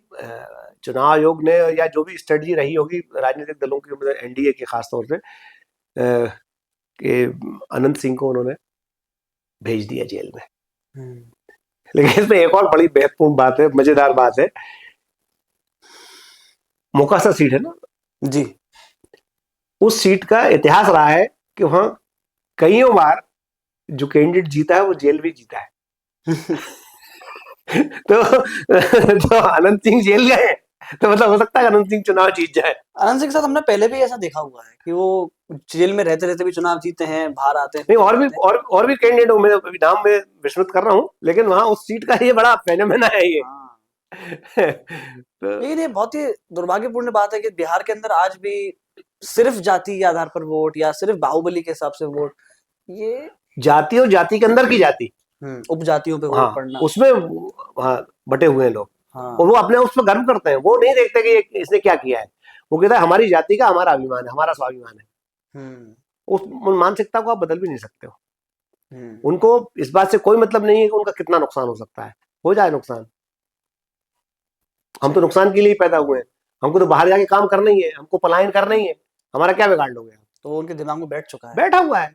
चुनाव आयोग ने या जो भी स्ट्रेटजी रही होगी राजनीतिक दलों की, मतलब एनडीए के खास तौर से, कि अनंत सिंह को उन्होंने भेज दिया जेल में। लेकिन इसमें एक और बड़ी महत्वपूर्ण बात है, मजेदार बात है। मोकासा सीट है ना जी, उस सीट का इतिहास रहा है कि वहां कईयों बार जो कैंडिडेट जीता है वो जेल भी जीता है। तो अनंत सिंह जेल गए, तो मतलब हो सकता है अनंत सिंह चुनाव जीत जाए। आनंद सिंह के साथ हमने पहले भी ऐसा देखा हुआ है कि वो जेल में रहते रहते भी चुनाव जीते हैं, बाहर आते हैं नहीं, फिर और भी जीते हैं। और भी कैंडिडेट हूँ, मैं अभी नाम में विस्मृत कर रहा हूँ, लेकिन वहां उस सीट का ये बड़ा फेनोमेना है ये। हाँ। तो लेकिन ये बहुत ही दुर्भाग्यपूर्ण बात है कि बिहार के अंदर आज भी सिर्फ जाति के आधार पर वोट या सिर्फ बाहुबली के हिसाब से वोट, ये जाति और जाति के अंदर की जाति, उपजातियों पे वोट हाँ, पड़ना। उसमें हाँ बटे हुए हैं लोग, हाँ। और वो अपने उस पर गर्व करते हैं। वो नहीं देखते कि इसने क्या किया है, वो कहता है हमारी जाति का हमारा अभिमान है, हमारा स्वाभिमान है। हम्म। उस मानसिकता को आप बदल भी नहीं सकते हो। हम्म। उनको इस बात से कोई मतलब नहीं है कि उनका कितना नुकसान हो सकता है, हो जाए नुकसान। हम तो नुकसान के लिए ही पैदा हुए हैं, हमको तो बाहर जाके काम करना ही है, हमको पलायन करना ही है, हमारा क्या बिगाड़ लोगे? तो वो उनके दिमाग में बैठ चुका है। बैठा हुआ है।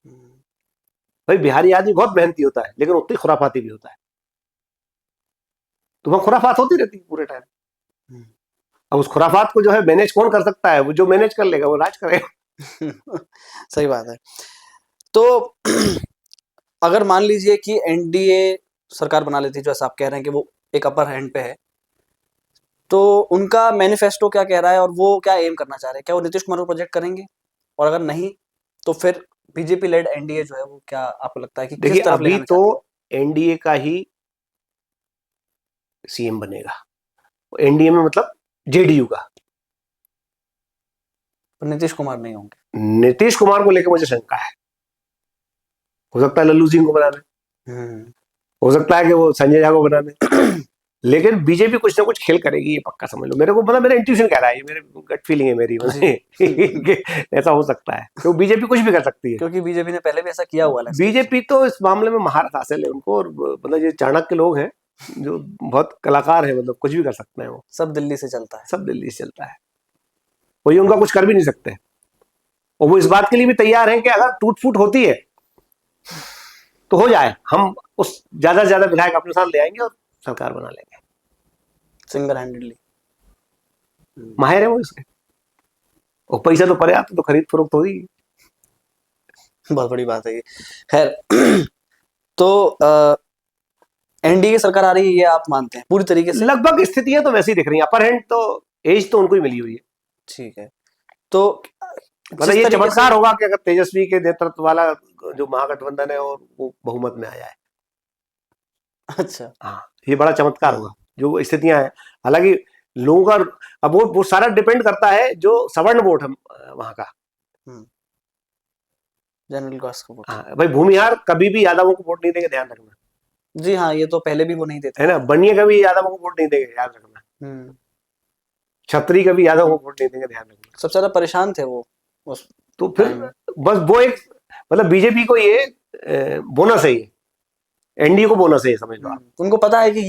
हम्म। भाई बिहारी आदमी बहुत मेहनती होता है, लेकिन उतनी खुराफाती भी होता है। तो वह खुराफात होती रहती है पूरे टाइम। हम्म। अब उस खुराफात को जो है मैनेज कौन कर सकता है? वो जो मैनेज कर लेगा वो राज करेगा। सही बात है। तो अगर मान लीजिए कि एनडीए सरकार बना लेती है, जो ऐसा आप कह रहे हैं कि वो एक अपर हैंड पे है, तो उनका मैनिफेस्टो क्या कह रहा है और वो क्या एम करना चाह रहे हैं? क्या वो नीतीश कुमार को प्रोजेक्ट करेंगे? और अगर नहीं, तो फिर बीजेपी लेड एनडीए जो है वो क्या आपको लगता है कि देखिए किस तरफ ले अभी जाना तो चाहती एनडीए का ही सीएम बनेगा। एनडीए में मतलब जेडीयू का। है? पर नीतीश कुमार नहीं होंगे। नीतीश कुमार को लेकर मुझे शंका है। हो सकता है लल्लू सिंह को बना दे, हो सकता है कि वो संजय झा को बना दे, लेकिन बीजेपी कुछ ना कुछ खेल करेगी, ये पक्का समझ लो। मेरे को मतलब मेरा इंट्यूशन कह रहा है, ये मेरे गट फीलिंग है मेरी, कि ऐसा हो सकता है, तो बीजेपी कुछ भी कर सकती है। क्योंकि बीजेपी ने पहले भी ऐसा किया हुआ है। बीजेपी तो इस मामले में महारत हासिल है उनको, और मतलब ये चाणक्य लोग हैं जो बहुत कलाकार है, मतलब कुछ भी कर सकते हैं वो। सब दिल्ली से चलता है। सब दिल्ली से चलता है, कोई उनका कुछ कर भी नहीं सकते। और वो इस बात के लिए भी तैयार हैं कि अगर टूट फूट होती है तो हो जाए, हम उस ज्यादा से ज्यादा विधायक अपने साथ ले आएंगे और सरकार बना लेंगे। सिंगल हैंडेडली माहिर है वो इसके, और पैसा तो पड़े आता तो खरीद फरोख्त होगी। बहुत बड़ी बात है ये। खैर, तो एनडीए की सरकार आ रही है, ये आप मानते हैं पूरी तरीके से? लगभग स्थितियां तो वैसी दिख रही हैं। अपर हैंड तो एज तो उनको ही मिली हुई है। ठीक है। तो मतलब ये चमत्कार होगा कि अगर तेजस्वी के नेतृत्व वाला जो महागठबंधन है और वो बहुमत में आ जाए। अच्छा। हाँ, ये बड़ा चमत्कार होगा जो स्थितियां हैं। हालांकि लोगों का अब वो सारा डिपेंड करता है जो सवर्ण वोट हम वहां का। जनरल कास्ट का वोट। हाँ भाई, भूमिहार कभी भी यादवों को वोट नहीं देंगे, ध्यान रखना। जी हाँ, ये तो पहले भी वो नहीं देते है ना, बनिए कभी यादवों को वोट नहीं देंगे, याद रखना। छत्री कभी यादवों को वोट नहीं देंगे, ध्यान रखना। सबसे ज्यादा परेशान थे वो उस तो फिर बस वो एक मतलब बीजेपी को ये बोनस है, ये एनडीए को बोनस है, समझ लो आप। उनको पता है कि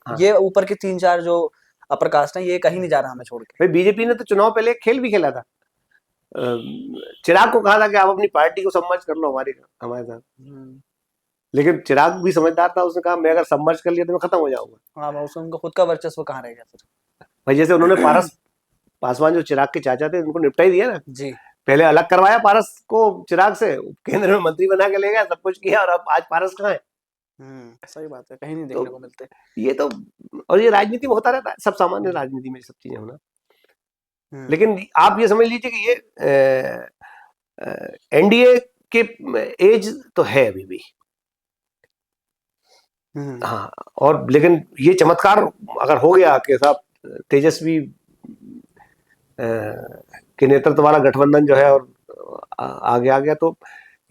हाँ। ये ऊपर के 3-4 जो अपर कास्ट हैं, ये कहीं नहीं जा रहा हमें छोड़ के। भाई बीजेपी ने तो चुनाव पहले एक खेल भी खेला था। चिराग को कहा था कि आप अपनी पार्टी को सबमर्ज कर लो हमारे साथ, लेकिन चिराग भी समझदार था, उसने कहा मैं अगर सबमर्ज कर लिया तो मैं खत्म हो जाऊंगा। हाँ, उसमें उनका खुद का वर्चस्व कहाँ रहेगा फिर? भाई जैसे उन्होंने पारस पासवान जो चिराग के चाचा थे, उनको निपटा ही दिया ना जी। पहले अलग करवाया पारस को चिराग से, केंद्र में मंत्री बना के ले गया, सब कुछ किया, और अब आज पारस कहाँ है? सही बात है, कहीं नहीं देखने को मिलते। ये तो, और ये राजनीति में होता रहता है, सब सामान्य राजनीति में सब चीजें होना। लेकिन आप ये समझ लीजिए कि ये एनडीए के एज तो है अभी भी। हाँ, और लेकिन ये चमत्कार अगर हो गया कि साहब तेजस्वी के नेतृत्व वाला गठबंधन जो है और आगे आ गया, तो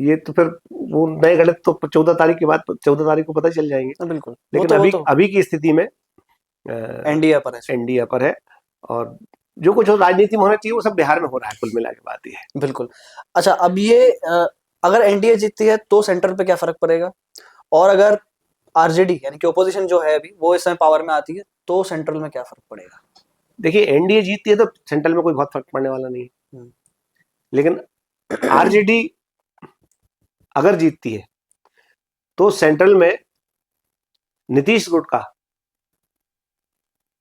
ये तो फिर वो नए गणित तो 14 तारीख के बाद, 14 तारीख को पता चल जाएंगे। बिल्कुल। लेकिन अभी की स्थिति में एनडीए पर है। एनडीए पर है, और जो कुछ राजनीति में होना चाहिए वो सब बिहार में हो रहा है, कुल मिला के बात ये है। बिल्कुल। अच्छा, अब ये अगर एनडीए जीतती है तो सेंट्रल पे क्या फर्क पड़ेगा? और अगर आरजेडी यानी कि ओपोजिशन जो है अभी वो इस समय पावर में आती है तो सेंट्रल में क्या फर्क पड़ेगा? देखिए एनडीए जीतती है तो सेंट्रल में कोई बहुत फर्क पड़ने वाला नहीं है, लेकिन आरजेडी अगर जीतती है तो सेंट्रल में नीतीश गुट का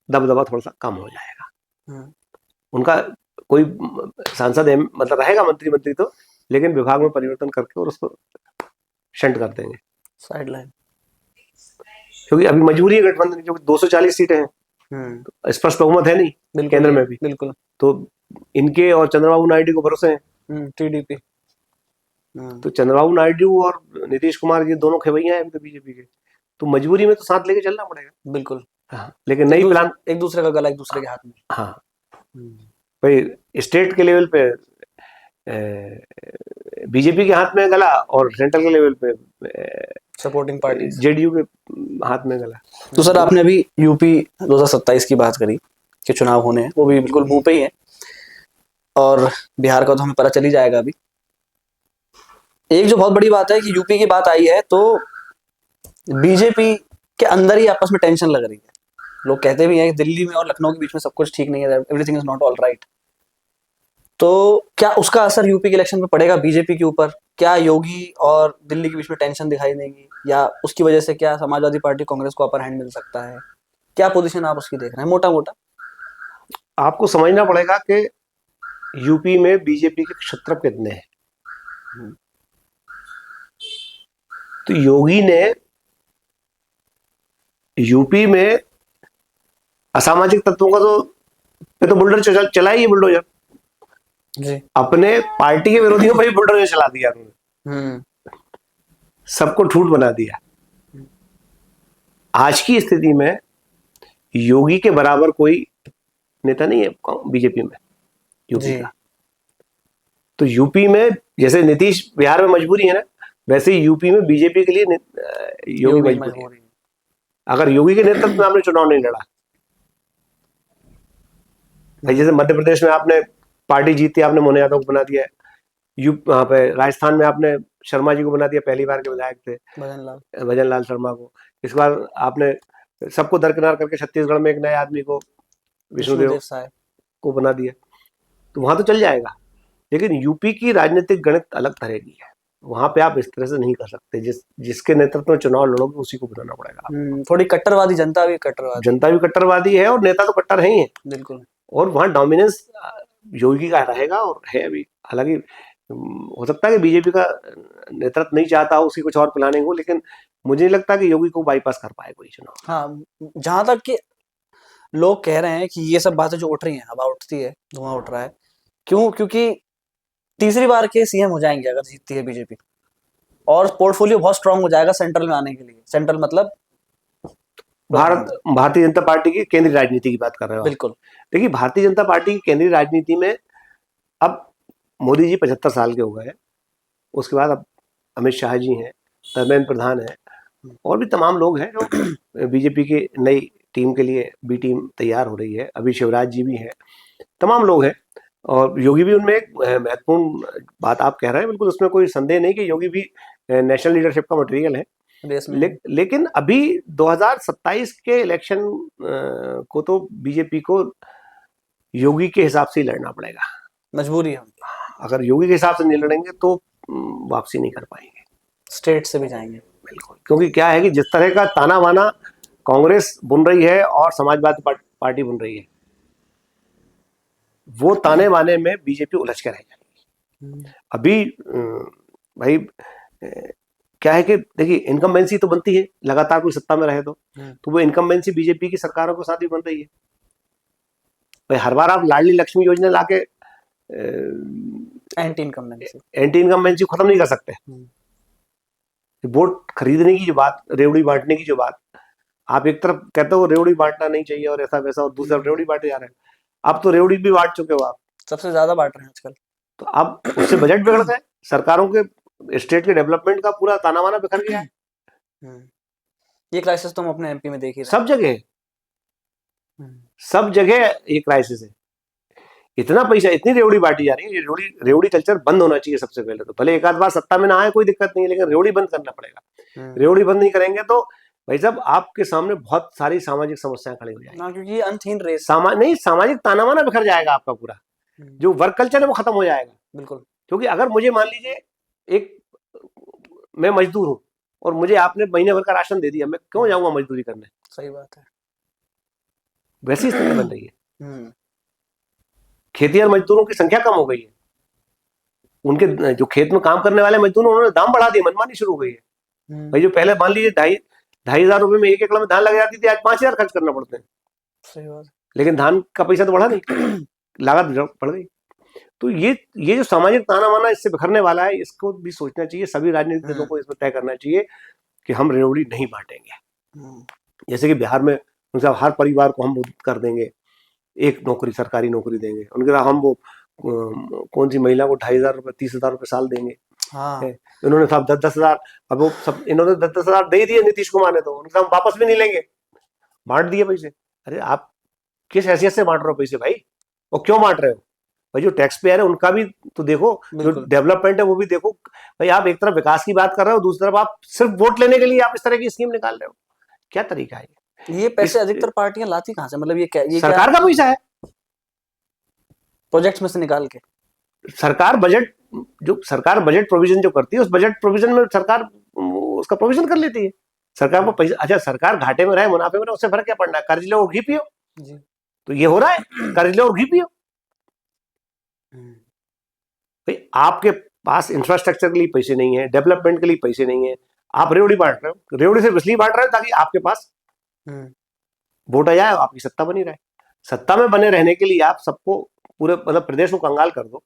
दबदबा थोड़ा सा कम हो जाएगा। उनका कोई सांसद मतलब रहेगा मंत्री तो, लेकिन विभाग में परिवर्तन करके और उसको शंट कर देंगे। साइडलाइन। क्योंकि अभी मजबूरी है गठबंधन की, क्योंकि 240 सीटें हैं, स्पष्ट बहुमत है नहीं केंद्र में भी, बिल्कुल। तो इनके और चंद्रबाबू नायडू को भरोसे हैं। टीडीपी। तो चंद्रबाबू नायडू और नीतीश कुमार ये दोनों खेवैया हैं बीजेपी के, तो मजबूरी में तो साथ लेके चलना पड़ेगा। बिल्कुल। हाँ, लेकिन नई प्लान, एक दूसरे का गला एक दूसरे के हाथ में। हाँ भाई स्टेट के लेवल पे बीजेपी के हाथ में गला और सेंट्रल के लेवल पे सपोर्टिंग पार्टी जेडीयू के हाथ में गला। तो सर आपने अभी यूपी 2027 की बात करी कि चुनाव होने हैं, वो भी बिल्कुल मुंह पे ही है, और बिहार का तो हमें पता चल ही जाएगा अभी। एक जो बहुत बड़ी बात है कि यूपी की बात आई है तो बीजेपी के अंदर ही आपस में टेंशन लग रही है। लोग कहते भी हैं कि दिल्ली में और लखनऊ के बीच में सब कुछ ठीक नहीं है, everything is not all right. तो क्या उसका असर यूपी के इलेक्शन में पड़ेगा बीजेपी के ऊपर? क्या योगी और दिल्ली के बीच में टेंशन दिखाई देगी, या उसकी वजह से क्या समाजवादी पार्टी कांग्रेस को अपर हैंड मिल सकता है? क्या पोजीशन आप उसकी देख रहे हैं मोटा मोटा? आपको समझना पड़ेगा कि यूपी में बीजेपी के क्षत्रप कितने हैं। तो योगी ने यूपी में असामाजिक तत्वों का तो बुलडोजर चला ही, बुलडोजर जी। अपने पार्टी के विरोधियों पर ही बुलडोजर चला दिया उन्होंने, सबको ठूठ बना दिया। आज की स्थिति में योगी के बराबर कोई नेता नहीं है बीजेपी में, यूपी का। तो यूपी में जैसे नीतीश बिहार में मजबूरी है ना, वैसे ही यूपी में बीजेपी के लिए योगी मजबूरी है। अगर योगी के नेतृत्व में आपने चुनाव नहीं लड़ा, भाई जैसे मध्य प्रदेश में आपने पार्टी जीती, आपने मोहन यादव को बना दिया, वहां पे राजस्थान में आपने शर्मा जी को बना दिया, पहली बार के विधायक थे भजन लाल शर्मा को। इस बार आपने सबको दरकिनार करके छत्तीसगढ़ में एक नए आदमी को विष्णुदेव को बना दिया, तो वहां तो चल जाएगा। लेकिन यूपी की राजनीतिक गणित अलग तरह की है, वहां पे आप इस तरह से नहीं कर सकते। जिसके नेतृत्व में चुनाव लड़ोगे उसी को बनाना पड़ेगा। थोड़ी कट्टरवादी जनता भी कट्टरवादी है और नेता तो कट्टर है ही है, बिल्कुल। और वहां डोमिनेंस योगी का रहेगा और है अभी। हालांकि हो सकता है कि बीजेपी का नेतृत्व नहीं चाहता हो, उसकी कुछ और प्लानिंग हो, लेकिन मुझे नहीं लगता कि योगी को बाईपास कर पाए कोई चुनाव। हाँ, जहां तक कि लोग कह रहे हैं कि ये सब बातें जो उठ रही हैं, हवा उठती है, धुआं उठ रहा है, क्यों? क्योंकि तीसरी बार के सीएम हो जाएंगे अगर जीतती है बीजेपी, और पोर्टफोलियो बहुत स्ट्रांग हो जाएगा सेंट्रल में आने के लिए। सेंट्रल मतलब भारतीय जनता पार्टी की केंद्रीय राजनीति की बात कर रहे हो। बिल्कुल। देखिए, भारतीय जनता पार्टी की केंद्रीय राजनीति में अब मोदी जी 75 साल के हो गए, उसके बाद अब अमित शाह जी हैं, धर्मेंद्र प्रधान है, और भी तमाम लोग हैं जो बीजेपी की नई टीम के लिए बी टीम तैयार हो रही है। अभी शिवराज जी भी हैं, तमाम लोग हैं, और योगी भी उनमें एक महत्वपूर्ण बात आप कह रहे हैं, बिल्कुल उसमें कोई संदेह नहीं कि योगी भी नेशनल लीडरशिप का मटेरियल है। लेकिन अभी 2027 के इलेक्शन को तो बीजेपी को योगी के हिसाब से ही लड़ना पड़ेगा, मजबूरी है। अगर योगी के हिसाब से नहीं लड़ेंगे तो वापसी नहीं कर पाएंगे, स्टेट से भी जाएंगे। बिल्कुल, क्योंकि क्या है कि जिस तरह का ताना बाना कांग्रेस बुन रही है और समाजवादी पार्टी बुन रही है, वो ताने बाने में बीजेपी उलझ के रह जाएगी। अभी भाई क्या है कि देखिए, इनकम्बेंसी तो बनती है, लगातार कोई सत्ता में रहे तो वो इनकम्बेंसी बीजेपी की सरकारों के साथ भी बन रही है। भाई हर बार आप लाडली लक्ष्मी योजना लाके एंटी इनकम्बेंसी खत्म नहीं कर सकते। वोट खरीदने की जो बात, रेवड़ी बांटने की जो बात, आप एक तरफ कहते हो रेवड़ी बांटना नहीं चाहिए और ऐसा वैसा, और दूसरी तरफ रेवड़ी बांटे जा रहे हैं। अब तो रेवड़ी भी बांट चुके हो आप, सबसे ज्यादा बांट रहे हैं आजकल। तो अब उससे बजट बिगड़ गए, सरकारों के स्टेट के डेवलपमेंट का पूरा ताना बाना बिखर गया है। ये क्राइसिस तो हम अपने एमपी में देख ही सब जगह ये क्राइसिस है। इतना पैसा, इतनी रेवड़ी बांटी जा रही है, ये रेवड़ी कल्चर बंद होना चाहिए सबसे पहले तो। भले एक आध बार सत्ता में ना आए कोई दिक्कत नहीं है, लेकिन रेवड़ी बंद करना पड़ेगा। रेवड़ी बंद नहीं करेंगे तो भाई साहब आपके सामने बहुत सारी सामाजिक समस्याएं खड़ी हो जाएंगी, क्योंकि अनथीन रेस नहीं, सामाजिक ताना बाना बिखर जाएगा आपका पूरा, जो वर्क कल्चर है वो खत्म हो जाएगा। बिल्कुल। क्योंकि अगर मुझे मान लीजिए मैं मजदूर हूं और मुझे आपने महीने भर का राशन दे दिया, मैं क्यों जाऊंगा मजदूरी करने? सही बात है। वैसी स्थिति बन रही है। खेतिहर मजदूरों की संख्या कम हो गई है, उनके जो खेत में काम करने वाले मजदूर उन्होंने दाम बढ़ा दिए, मनमानी शुरू हो गई है। भाई जो पहले मान लीजिए 2,500 रुपए में 1 एकड़ में धान लग जाती थी, आज 5,000 खर्च करना पड़ते हैं। सही बात। लेकिन धान का पैसा तो बढ़ा नहीं, लागत बढ़ गई। तो ये जो सामाजिक ताना बाना इससे बिखरने वाला है, इसको भी सोचना चाहिए, सभी राजनीतिक दलों को इसमें तय करना चाहिए कि हम रेवड़ी नहीं बांटेंगे। जैसे कि बिहार में उनसे हर परिवार को हम कर देंगे, एक नौकरी, सरकारी नौकरी देंगे, उनके साथ हम वो कौन सी महिला को 2,500 रुपए 30,000 रुपए साल देंगे। हाँ। इन्होंने सब 10,000, अब वो सब इन्होंने 10,000 दे दिए नीतीश कुमार ने, तो उनसे हम वापस भी नहीं लेंगे, बांट दिए पैसे। अरे आप किस हैसियत से बांट रहे हो पैसे भाई, और क्यों बांट रहे हो भाई? जो टैक्स पेयर है उनका भी तो देखो, जो डेवलपमेंट है वो भी देखो भाई। आप एक तरफ विकास की बात कर रहे हो, दूसरी तरफ आप सिर्फ वोट लेने के लिए आप इस तरह की स्कीम निकाल रहे हो, क्या तरीका है ये पैसे अधिकतर पार्टियां लाती कहां से? मतलब ये सरकार का पैसा है, प्रोजेक्ट्स में से निकाल के। सरकार बजट प्रोविजन जो करती है, उस बजट प्रोविजन में सरकार उसका प्रोविजन कर लेती है। सरकार को पैसा, अच्छा सरकार घाटे में रहे मुनाफे में रहे, उससे फर्क क्या पड़ना है? कर्ज लो और घी पियो जी। तो ये हो रहा है, कर्ज लो और घी पियो। भाई आपके पास इंफ्रास्ट्रक्चर के लिए पैसे नहीं है, डेवलपमेंट के लिए पैसे नहीं है, आप रेवड़ी बांट रहे हो। रेवड़ी सिर्फ इसलिए बांट रहे हो ताकि आपके पास वोट आ जाए, आपकी सत्ता बनी रहे। सत्ता में बने रहने के लिए आप सबको पूरे मतलब प्रदेश को कंगाल कर दो,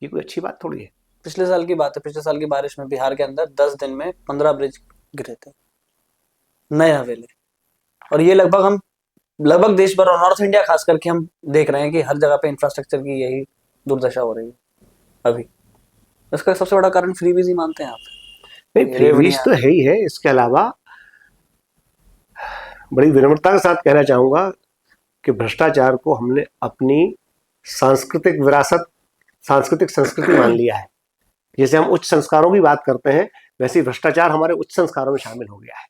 ये कोई अच्छी बात थोड़ी है। पिछले साल की बात है, पिछले साल की बारिश में बिहार के अंदर 10 दिन में 15 ब्रिज गिरे थे, नए हवेले। और ये लगभग देश भर और नॉर्थ इंडिया खास करके हम देख रहे हैं कि हर जगह पे इंफ्रास्ट्रक्चर की यही दुर्दशा हो रही है अभी। इसका सबसे बड़ा कारण फ्रीबीज ही मानते हैं आप? नहीं, फ्रीबीज तो है ही है। इसके अलावा बड़ी विनम्रता के साथ कहना चाहूंगा कि भ्रष्टाचार को हमने अपनी सांस्कृतिक विरासत, सांस्कृतिक संस्कृति मान लिया है। जैसे हम उच्च संस्कारों की बात करते हैं, वैसे ही भ्रष्टाचार हमारे उच्च संस्कारों में शामिल हो गया है।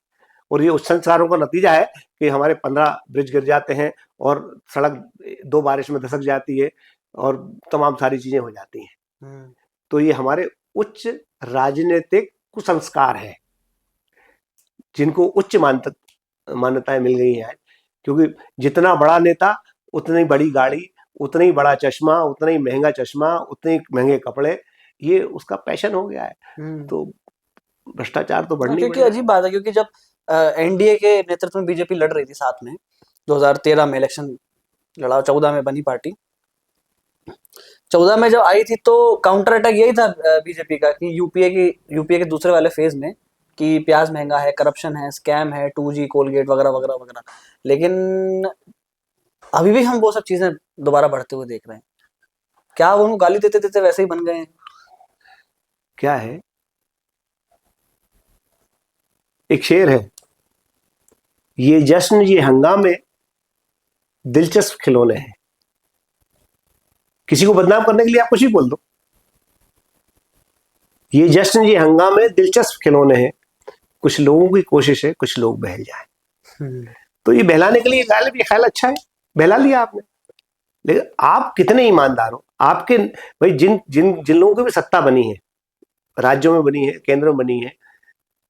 और ये उच्च संस्कारों का नतीजा है कि हमारे 15 ब्रिज गिर जाते हैं और सड़क 2 बारिश में धसक जाती है और तमाम सारी चीजें हो जाती हैं। तो ये हमारे उच्च राजनीतिक कुसंस्कार है, जिनको उच्च मान्यताएं मिल गई हैं। क्योंकि जितना बड़ा नेता उतनी बड़ी गाड़ी, उतना ही बड़ा चश्मा, उतना ही महंगा चश्मा, उतने ही महंगे कपड़े, ये उसका पैशन हो गया है। तो भ्रष्टाचार तो बढ़नी, क्योंकि अजीब बात है, क्योंकि जब एनडीए के नेतृत्व में बीजेपी लड़ रही थी साथ में, 2013 में इलेक्शन लड़ा, 14 में बनी पार्टी। 14 में जब आई थी तो काउंटर अटैक यही था बीजेपी का कि यूपीए के दूसरे वाले फेज में कि प्याज महंगा है, करप्शन है, स्कैम है, 2G कोलगेट वगैरह वगैरह वगैरह। लेकिन अभी भी हम वो सब चीजें दोबारा बढ़ते हुए देख रहे हैं। क्या वो उनको गाली देते देते वैसे ही बन गए हैं? क्या है, एक शेर है, ये जश्न ये हंगामे दिलचस्प खिलौने हैं। किसी को बदनाम करने के लिए आप कुछ ही बोल दो। ये जश्न ये हंगामे दिलचस्प खिलौने हैं, कुछ लोगों की कोशिश है कुछ लोग बहल जाए। तो ये बहलाने के लिए ये ख्याल अच्छा है, बहला लिया आपने। लेकिन आप कितने ईमानदार हो? आपके भाई जिन लोगों की भी सत्ता बनी है, राज्यों में बनी है, केंद्र में बनी है,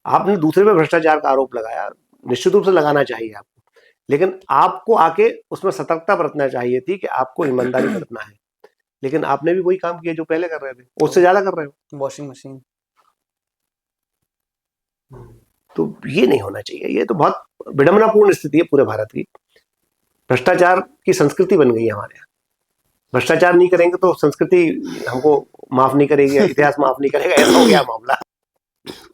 आपने दूसरे पे भ्रष्टाचार का आरोप लगाया, निश्चित रूप से लगाना चाहिए आपको। लेकिन आपको आके उसमें सतर्कता बरतना चाहिए थी कि आपको ईमानदारी बरतना है। लेकिन आपने भी वही काम किया जो पहले कर रहे थे, उससे ज्यादा कर रहे हो। Washing machine. तो ये नहीं होना चाहिए। ये तो बहुत विडंबनापूर्ण स्थिति है पूरे भारत की। भ्रष्टाचार की संस्कृति बन गई है हमारे यहाँ। भ्रष्टाचार नहीं करेंगे तो संस्कृति हमको माफ नहीं करेगी, इतिहास माफ नहीं करेगा, ऐसा हो गया मामला।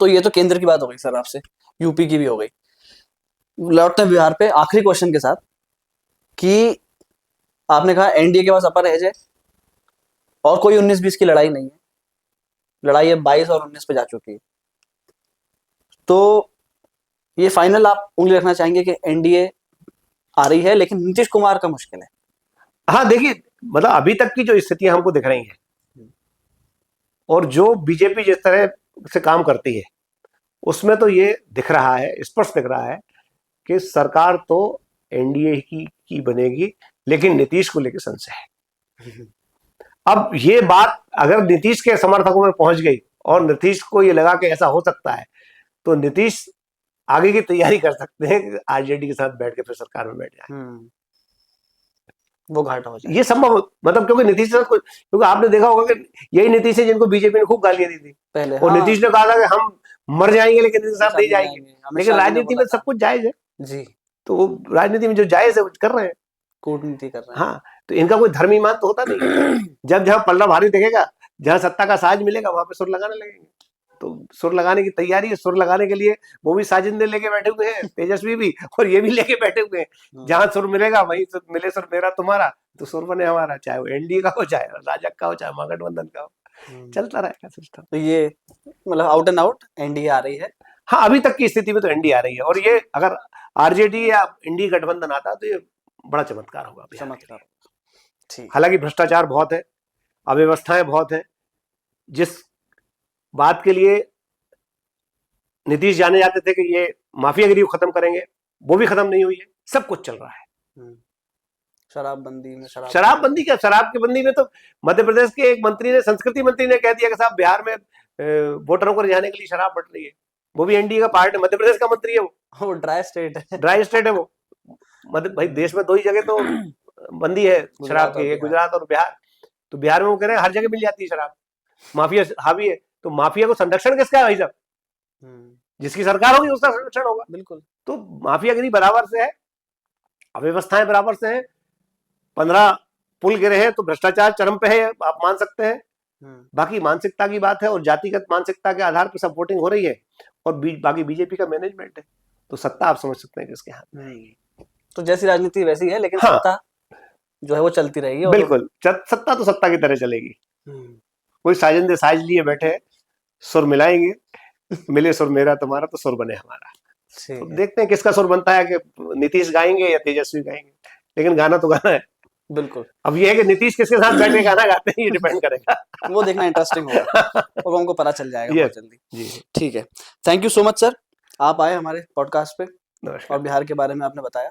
तो ये तो केंद्र की बात हो गई सर, आपसे यूपी की भी हो गई। लौटते हैं बिहार पे आखिरी क्वेश्चन के साथ कि आपने कहा एनडीए के पास अपर एज है और कोई 19-20 की लड़ाई नहीं है, लड़ाई अब 22 और 19 पे जा चुकी है। तो ये फाइनल आप उंगली रखना चाहेंगे कि एनडीए आ रही है, लेकिन नीतीश कुमार का मुश्किल है? हाँ देखिए, मतलब अभी तक की जो स्थितियां हमको दिख रही हैं और जो बीजेपी जिस तरह से काम करती है, उसमें तो ये दिख रहा है, स्पष्ट दिख रहा है कि सरकार तो एनडीए की बनेगी, लेकिन नीतीश को लेकर संशय है। अब ये बात अगर नीतीश के समर्थकों में पहुंच गई और नीतीश को ये लगा कि ऐसा हो सकता है, तो नीतीश आगे की तैयारी कर सकते हैं, आरजेडी के साथ बैठ के फिर सरकार में बैठ जाए। वो घाटा हो जाए, ये संभव, मतलब क्योंकि नीतीश के साथ क्योंकि आपने देखा होगा कि यही नीतीश है जिनको बीजेपी ने खूब गालियां दी थी पहले। और नीतीश ने कहा था कि हम मर जाएंगे लेकिन इंसाफ नहीं नहीं जाएंगे। जाएंगे। अमित लेकिन शाह जी ने राजनीति बोला में सब था। कुछ जायज है, जी, तो वो राजनीति में जो जायज है वो कर रहे हैं। कूटनीति कर रहे हैं। हाँ, तो इनका कोई धर्म ईमान तो होता नहीं है। जब जहां पल्ला भारी दिखेगा, जहां सत्ता का साज मिलेगा, वहां पे सुर लगाने लगेंगे। तो सुर लगाने की तैयारी है, सुर लगाने के लिए वो भी साजिंदे लेके बैठे हुए हैं, तेजस्वी भी, और ये भी लेके बैठे हुए हैं। जहां सुर मिलेगा वहीं सुर मिले, सुर मेरा तुम्हारा तो सुर बने हमारा, चाहे वो एनडीए का हो, चाहे राजग का हो, चाहे महागठबंधन का हो, चलता रहेगा सिस्टम। तो ये मतलब आउट एंड आउट एनडीए आ रही है। हाँ, अभी तक की स्थिति में तो एनडीए आ रही है, और ये अगर आरजेडी या इंडी गठबंधन आता तो ये बड़ा चमत्कार होगा बिहार के लिए। चमत्कार। ठीक। हालांकि भ्रष्टाचार बहुत है, अव्यवस्थाएं बहुत है। जिस बात के लिए नीतीश जाने जाते थे कि ये माफियागिरी को खत्म करेंगे, वो भी खत्म नहीं हुई है। सब कुछ चल रहा है। शराबबंदी में शराबबंदी क्या, शराब की बंदी में तो मध्य प्रदेश के एक मंत्री ने, संस्कृति मंत्री ने कह दिया कि साहब बिहार में वोटरों को रिझाने के लिए शराब बट रही है। वो भी एनडीए का पार्ट है, मध्य प्रदेश का मंत्री है वो ड्राई स्टेट है। ड्राई स्टेट है वो। मध्य भाई देश में 2 ही जगह तो बंदी है शराब की, एक गुजरात और बिहार। तो बिहार में वो कह रहे हैं हर जगह मिल जाती है शराब, माफिया हावी है। तो माफिया को संरक्षण किसका है भाई साहब? जिसकी सरकार होगी उसका संरक्षण होगा। बिल्कुल। तो माफियागिरी बराबर से है, अव्यवस्थाएं बराबर से है। 15 पुल गिरे हैं तो भ्रष्टाचार चरम पे है, आप मान सकते हैं। बाकी मानसिकता की बात है, और जातिगत मानसिकता के आधार पर सब वोटिंग हो रही है, और बाकी बीजेपी का मैनेजमेंट है। तो सत्ता आप समझ सकते हैं किसके हाथ में है। तो जैसी राजनीति वैसी है, लेकिन हाँ, सत्ता जो है वो चलती रहेगी। बिल्कुल, सत्ता तो सत्ता की तरह चलेगी। कोई साजिंदे साज लिए बैठे हैं, सुर मिलाएंगे, मिले सुर मेरा तुम्हारा तो सुर बने हमारा। तो देखते हैं किसका सुर बनता है, कि नीतीश गाएंगे या तेजस्वी गाएंगे, लेकिन गाना तो गाना है। बिल्कुल। अब ये है कि नीतीश किसके साथ बैठ के गाना गाते हैं, ये डिपेंड करेगा। वो देखना इंटरेस्टिंग होगा, और हमको पता चल जाएगा बहुत जल्दी। जी, ठीक है। Thank you so much sir, आप आए हमारे पॉडकास्ट पे नमस्कार। और बिहार के बारे में आपने बताया।